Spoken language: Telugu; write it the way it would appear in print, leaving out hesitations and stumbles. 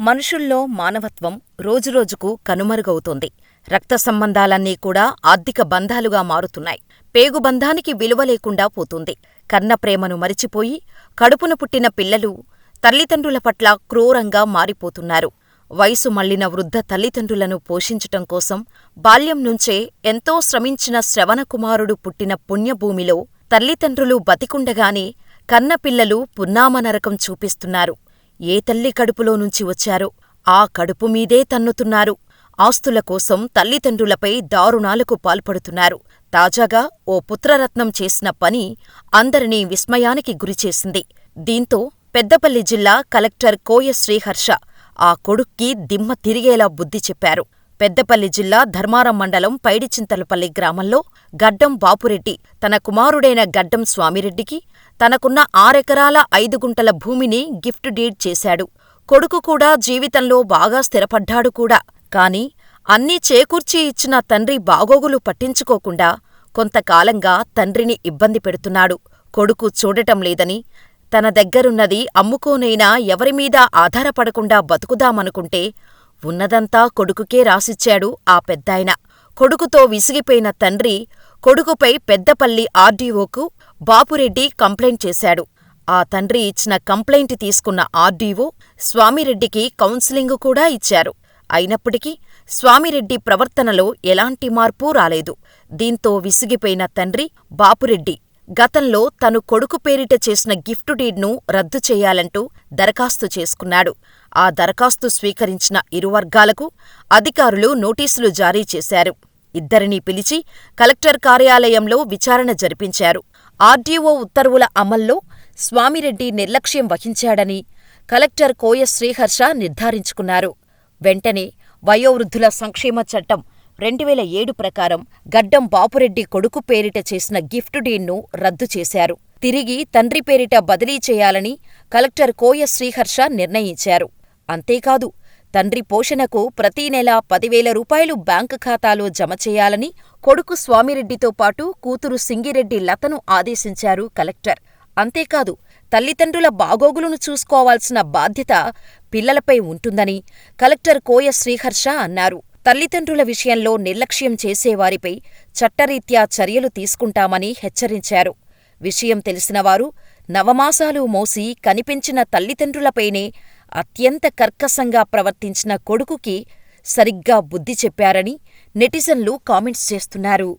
మనుషుల్లో మానవత్వం రోజురోజుకు కనుమరుగవుతోంది. రక్త సంబంధాలన్నీ కూడా ఆర్థిక బంధాలుగా మారుతున్నాయి. పేగుబంధానికి విలువ లేకుండా పోతుంది. కన్నప్రేమను మరిచిపోయి కడుపున పుట్టిన పిల్లలు తల్లిదండ్రుల పట్ల క్రూరంగా మారిపోతున్నారు. వయసు మళ్లిన వృద్ధ తల్లిదండ్రులను పోషించటం కోసం బాల్యం నుంచే ఎంతో శ్రమించిన శ్రవణకుమారుడు పుట్టిన పుణ్యభూమిలో తల్లిదండ్రులు బతికుండగానే కన్నపిల్లలు పున్నామనరకం చూపిస్తున్నారు. ఏ తల్లి కడుపులో నుంచి వచ్చారో ఆ కడుపుమీదే తన్నుతున్నారు. ఆస్తుల కోసం తల్లిదండ్రులపై దారుణాలకు పాల్పడుతున్నారు. తాజాగా ఓ పుత్రరత్నం చేసిన పని అందరినీ విస్మయానికి గురిచేసింది. దీంతో పెద్దపల్లి జిల్లా కలెక్టర్ కోయ శ్రీహర్ష ఆ కొడుక్కి దిమ్మ తిరిగేలా బుద్ధి చెప్పారు. పెద్దపల్లి జిల్లా ధర్మారం మండలం పైడిచింతలపల్లి గ్రామంలో గడ్డం బాపురెడ్డి తన కుమారుడైన గడ్డం స్వామిరెడ్డికి తనకున్న 6 ఎకరాల 5 గుంటల భూమిని గిఫ్ట్ డీడ్ చేశాడు. కొడుకు కూడా జీవితంలో బాగా స్థిరపడ్డాడు కూడా. కాని అన్నీ చేకూర్చి ఇచ్చిన తండ్రి బాగోగులు పట్టించుకోకుండా కొంతకాలంగా తండ్రిని ఇబ్బంది పెడుతున్నాడు. కొడుకు చూడటం లేదని, తన దగ్గరున్నది అమ్ముకోనైనా ఎవరిమీద ఆధారపడకుండా బతుకుదామనుకుంటే ఉన్నదంతా కొడుకుకే రాసిచ్చాడు ఆ పెద్దాయన. కొడుకుతో విసిగిపోయిన తండ్రి కొడుకుపై పెద్దపల్లి ఆర్డీఓకు బాపురెడ్డి కంప్లైంట్ చేశాడు. ఆ తండ్రి ఇచ్చిన కంప్లైంట్ తీసుకున్న ఆర్డీఓ స్వామిరెడ్డికి కౌన్సిలింగు కూడా ఇచ్చారు. అయినప్పటికీ స్వామిరెడ్డి ప్రవర్తనలో ఎలాంటి మార్పూ రాలేదు. దీంతో విసిగిపోయిన తండ్రి బాపురెడ్డి గతంలో తను కొడుకు పేరిట చేసిన గిఫ్ట్ డీడ్ను రద్దు చేయాలంటూ దరఖాస్తు చేసుకున్నాడు. ఆ దరఖాస్తు స్వీకరించిన ఇరు వర్గాలకు అధికారులు నోటీసులు జారీ చేశారు. ఇద్దరినీ పిలిచి కలెక్టర్ కార్యాలయంలో విచారణ జరిపించారు. ఆర్డీఓ ఉత్తర్వుల అమల్లో స్వామిరెడ్డి నిర్లక్ష్యం వహించాడని కలెక్టర్ కోయ శ్రీహర్ష నిర్ధారించుకున్నారు. వెంటనే వయోవృద్ధుల సంక్షేమ చట్టం 2007 ప్రకారం గడ్డం బాపురెడ్డి కొడుకు పేరిట చేసిన గిఫ్ట్ డీడ్ను రద్దు చేశారు. తిరిగి తండ్రి పేరిట బదిలీ చేయాలని కలెక్టర్ కోయ శ్రీహర్ష నిర్ణయించారు. అంతేకాదు, తండ్రి పోషణకు ప్రతీ నెలా 10,000 రూపాయలు బ్యాంకు ఖాతాలో జమ చేయాలని కొడుకు స్వామిరెడ్డితో పాటు కూతురు సింగిరెడ్డి లతను ఆదేశించారు కలెక్టర్. అంతేకాదు, తల్లిదండ్రుల బాగోగులను చూసుకోవాల్సిన బాధ్యత పిల్లలపై ఉంటుందని కలెక్టర్ కోయ శ్రీహర్ష అన్నారు. తల్లిదండ్రుల విషయంలో నిర్లక్ష్యం చేసేవారిపై చట్టరీత్యా చర్యలు తీసుకుంటామని హెచ్చరించారు. విషయం తెలిసినవారు నవమాసాలు మోసి కనిపించిన తల్లిదండ్రులపైనే అత్యంత కర్కశంగా ప్రవర్తించిన కొడుకుకి సరిగ్గా బుద్ధి చెప్పారని నెటిజన్లు కామెంట్స్ చేస్తున్నారు.